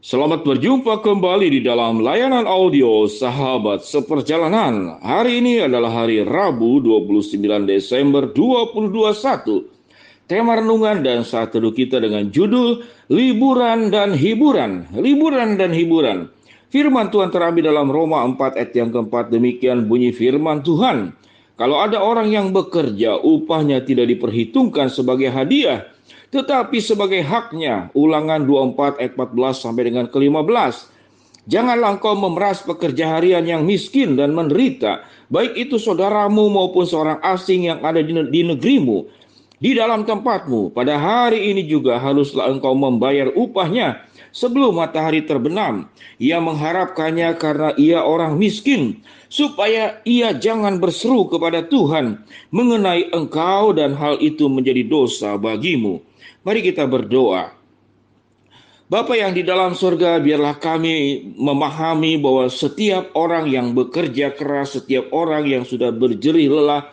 Selamat berjumpa kembali di dalam layanan audio Sahabat Seperjalanan. Hari ini adalah hari Rabu 29 Desember 2021. Tema renungan dan saat teduh kita dengan judul Liburan dan Hiburan. Liburan dan Hiburan. Firman Tuhan terambil dalam Roma 4 ayat yang keempat, demikian bunyi firman Tuhan. Kalau ada orang yang bekerja, upahnya tidak diperhitungkan sebagai hadiah, tetapi sebagai haknya. Ulangan 24 ayat 14 sampai dengan ke-15. Janganlah engkau memeras pekerja harian yang miskin dan menderita, baik itu saudaramu maupun seorang asing yang ada di negerimu, di dalam tempatmu. Pada hari ini juga haruslah engkau membayar upahnya sebelum matahari terbenam. Ia mengharapkannya karena ia orang miskin, supaya ia jangan berseru kepada Tuhan mengenai engkau dan hal itu menjadi dosa bagimu. Mari kita berdoa. Bapa yang di dalam surga, biarlah kami memahami bahwa setiap orang yang bekerja keras, setiap orang yang sudah berjerih lelah,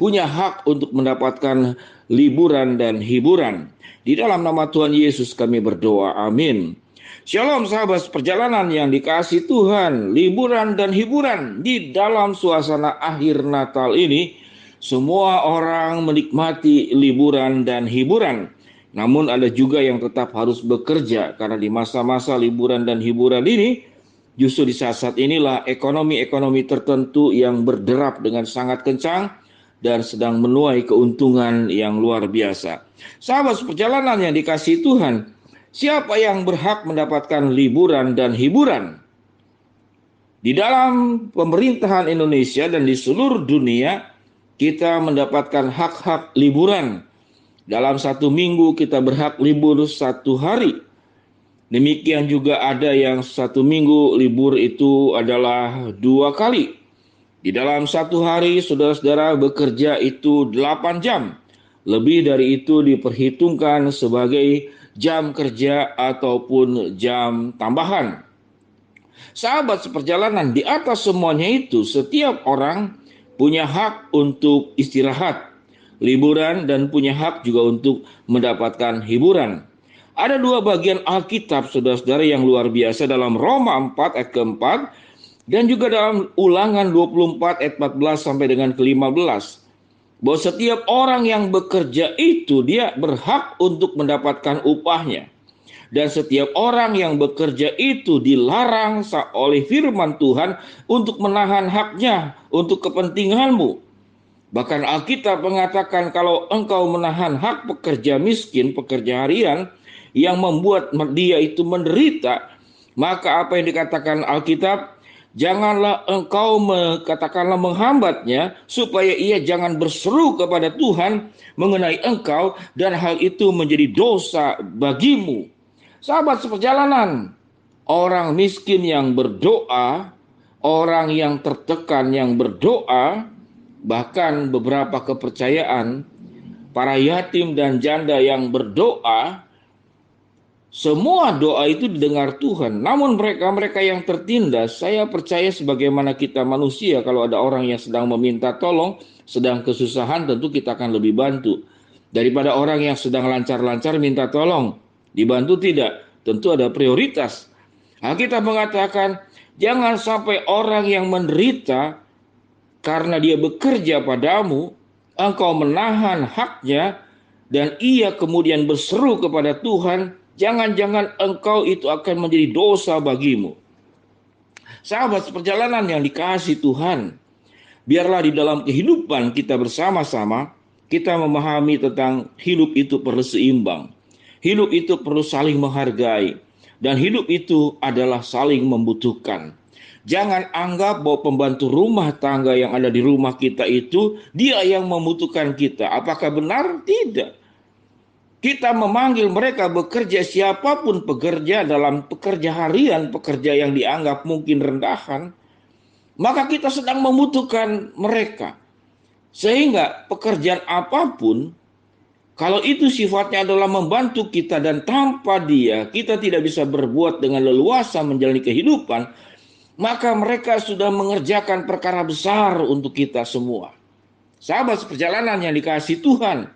punya hak untuk mendapatkan liburan dan hiburan. Di dalam nama Tuhan Yesus kami berdoa, amin. Shalom sahabat perjalanan yang dikasihi Tuhan, liburan dan hiburan di dalam suasana akhir Natal ini, semua orang menikmati liburan dan hiburan. Namun ada juga yang tetap harus bekerja karena di masa-masa liburan dan hiburan ini, justru di saat-saat inilah ekonomi-ekonomi tertentu yang berderap dengan sangat kencang dan sedang menuai keuntungan yang luar biasa. Sahabat perjalanan yang dikasihi Tuhan, siapa yang berhak mendapatkan liburan dan hiburan? Di dalam pemerintahan Indonesia dan di seluruh dunia, kita mendapatkan hak-hak liburan. Dalam satu minggu kita berhak libur satu hari. Demikian juga ada yang satu minggu libur itu adalah 2 kali. Di dalam satu hari saudara-saudara bekerja itu 8 jam. Lebih dari itu diperhitungkan sebagai jam kerja ataupun jam tambahan. Sahabat seperjalanan, di atas semuanya itu setiap orang punya hak untuk istirahat, liburan, dan punya hak juga untuk mendapatkan hiburan. Ada dua bagian Alkitab saudara-saudara yang luar biasa dalam Roma 4 ayat keempat dan juga dalam Ulangan 24 ayat 14 sampai dengan ke-15. Bahwa setiap orang yang bekerja itu dia berhak untuk mendapatkan upahnya. Dan setiap orang yang bekerja itu dilarang oleh firman Tuhan untuk menahan haknya untuk kepentinganmu. Bahkan Alkitab mengatakan kalau engkau menahan hak pekerja miskin, pekerja harian yang membuat dia itu menderita, maka apa yang dikatakan Alkitab, janganlah engkau katakanlah menghambatnya supaya ia jangan berseru kepada Tuhan mengenai engkau dan hal itu menjadi dosa bagimu. Sahabat seperjalanan, orang miskin yang berdoa, orang yang tertekan yang berdoa, bahkan beberapa kepercayaan, para yatim dan janda yang berdoa, semua doa itu didengar Tuhan. Namun mereka-mereka yang tertindas, saya percaya sebagaimana kita manusia, kalau ada orang yang sedang meminta tolong, sedang kesusahan, tentu kita akan lebih bantu. Daripada orang yang sedang lancar-lancar minta tolong, dibantu tidak, tentu ada prioritas. Alkitab mengatakan, jangan sampai orang yang menderita karena dia bekerja padamu, engkau menahan haknya, dan ia kemudian berseru kepada Tuhan, jangan-jangan engkau itu akan menjadi dosa bagimu. Sahabat seperjalanan yang dikasihi Tuhan, biarlah di dalam kehidupan kita bersama-sama, kita memahami tentang hidup itu perlu seimbang. Hidup itu perlu saling menghargai. Dan hidup itu adalah saling membutuhkan. Jangan anggap bahwa pembantu rumah tangga yang ada di rumah kita itu, dia yang membutuhkan kita. Apakah benar? Tidak. Kita memanggil mereka bekerja, siapapun pekerja dalam pekerja harian, pekerja yang dianggap mungkin rendahan, maka kita sedang membutuhkan mereka. Sehingga pekerjaan apapun, kalau itu sifatnya adalah membantu kita dan tanpa dia kita tidak bisa berbuat dengan leluasa menjalani kehidupan, maka mereka sudah mengerjakan perkara besar untuk kita semua. Sahabat seperjalanan yang dikasihi Tuhan,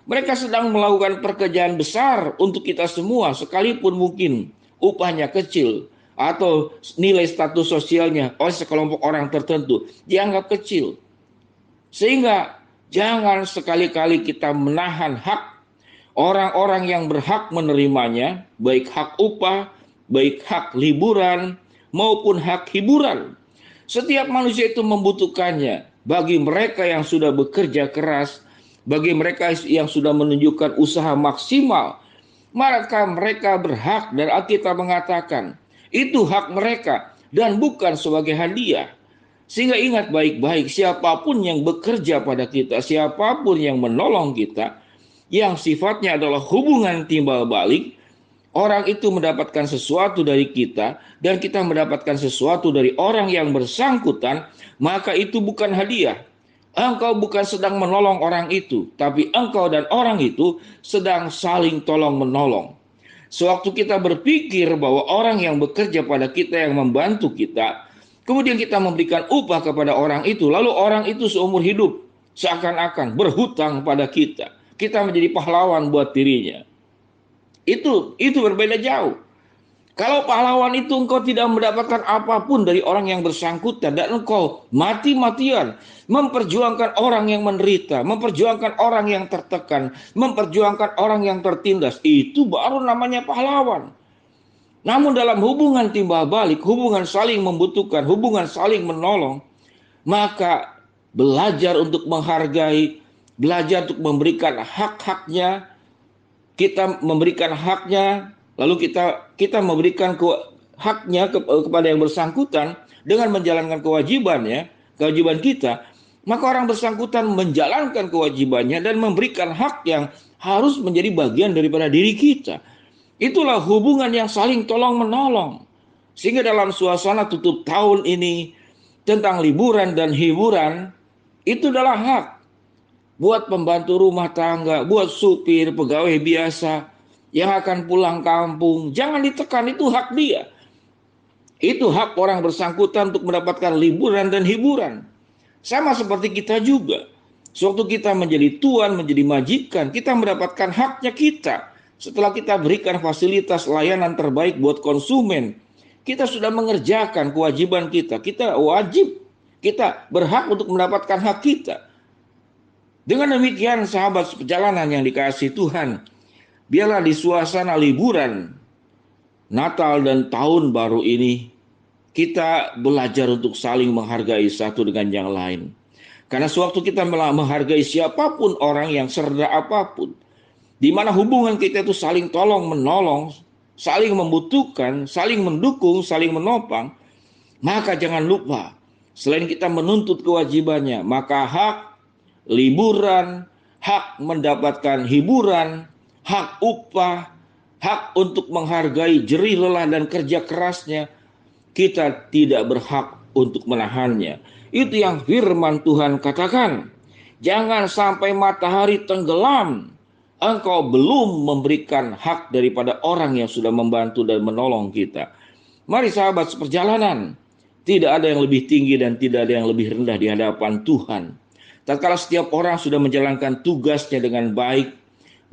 mereka sedang melakukan pekerjaan besar untuk kita semua, sekalipun mungkin upahnya kecil, atau nilai status sosialnya oleh sekelompok orang tertentu dianggap kecil. Sehingga jangan sekali-kali kita menahan hak orang-orang yang berhak menerimanya, baik hak upah, baik hak liburan, maupun hak hiburan. Setiap manusia itu membutuhkannya. Bagi mereka yang sudah bekerja keras, bagi mereka yang sudah menunjukkan usaha maksimal, maka mereka berhak, dan Alkitab mengatakan itu hak mereka dan bukan sebagai hadiah. Sehingga ingat baik-baik, siapapun yang bekerja pada kita, siapapun yang menolong kita, yang sifatnya adalah hubungan timbal balik, orang itu mendapatkan sesuatu dari kita dan kita mendapatkan sesuatu dari orang yang bersangkutan, maka itu bukan hadiah. Engkau bukan sedang menolong orang itu, tapi engkau dan orang itu sedang saling tolong menolong. Sewaktu kita berpikir bahwa orang yang bekerja pada kita, yang membantu kita, kemudian kita memberikan upah kepada orang itu, lalu orang itu seumur hidup seakan-akan berhutang pada kita. Kita menjadi pahlawan buat dirinya. Itu berbeda jauh. Kalau pahlawan itu engkau tidak mendapatkan apapun dari orang yang bersangkutan, dan engkau mati-matian memperjuangkan orang yang menderita, memperjuangkan orang yang tertekan, memperjuangkan orang yang tertindas, itu baru namanya pahlawan. Namun dalam hubungan timbal balik, hubungan saling membutuhkan, hubungan saling menolong, maka belajar untuk menghargai, belajar untuk memberikan hak-haknya, kita memberikan haknya, lalu kita memberikan haknya kepada yang bersangkutan dengan menjalankan kewajiban kita, maka orang bersangkutan menjalankan kewajibannya dan memberikan hak yang harus menjadi bagian daripada diri kita. Itulah hubungan yang saling tolong menolong. Sehingga dalam suasana tutup tahun ini tentang liburan dan hiburan, itu adalah hak buat pembantu rumah tangga, buat supir, pegawai biasa yang akan pulang kampung. Jangan ditekan, itu hak dia. Itu hak orang bersangkutan untuk mendapatkan liburan dan hiburan. Sama seperti kita juga. Sewaktu kita menjadi tuan, menjadi majikan, kita mendapatkan haknya kita. Setelah kita berikan fasilitas layanan terbaik buat konsumen, kita sudah mengerjakan kewajiban kita. Kita wajib, kita berhak untuk mendapatkan hak kita. Dengan demikian, sahabat perjalanan yang dikasihi Tuhan, biarlah di suasana liburan Natal dan Tahun Baru ini, kita belajar untuk saling menghargai satu dengan yang lain. Karena sewaktu kita menghargai siapapun orang yang serda apapun, di mana hubungan kita itu saling tolong menolong, saling membutuhkan, saling mendukung, saling menopang, maka jangan lupa, selain kita menuntut kewajibannya, maka hak liburan, hak mendapatkan hiburan, hak upah, hak untuk menghargai jerih lelah dan kerja kerasnya, kita tidak berhak untuk menahannya. Itu yang firman Tuhan katakan. Jangan sampai matahari tenggelam, engkau belum memberikan hak daripada orang yang sudah membantu dan menolong kita. Mari sahabat seperjalanan, tidak ada yang lebih tinggi dan tidak ada yang lebih rendah di hadapan Tuhan. Tatkala setiap orang sudah menjalankan tugasnya dengan baik,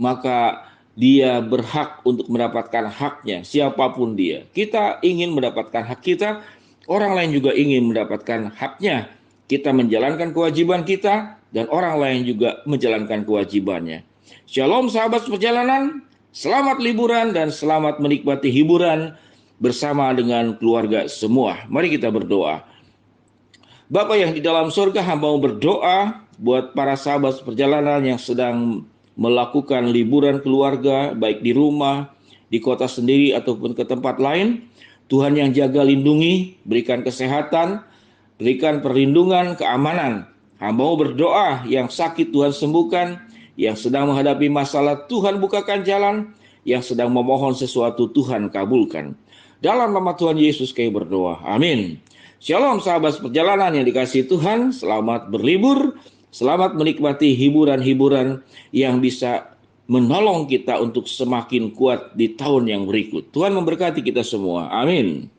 maka dia berhak untuk mendapatkan haknya, siapapun dia. Kita ingin mendapatkan hak kita, orang lain juga ingin mendapatkan haknya. Kita menjalankan kewajiban kita, dan orang lain juga menjalankan kewajibannya. Shalom sahabat perjalanan, selamat liburan dan selamat menikmati hiburan bersama dengan keluarga semua. Mari kita berdoa. Bapa yang di dalam surga, hamba mau berdoa buat para sahabat perjalanan yang sedang melakukan liburan keluarga, baik di rumah, di kota sendiri ataupun ke tempat lain. Tuhan yang jaga, lindungi, berikan kesehatan, berikan perlindungan, keamanan. Hamba mau berdoa yang sakit Tuhan sembuhkan, yang sedang menghadapi masalah Tuhan bukakan jalan, yang sedang memohon sesuatu Tuhan kabulkan. Dalam nama Tuhan Yesus kami berdoa. Amin. Shalom sahabat perjalanan yang dikasihi Tuhan, selamat berlibur, selamat menikmati hiburan-hiburan yang bisa menolong kita untuk semakin kuat di tahun yang berikut. Tuhan memberkati kita semua. Amin.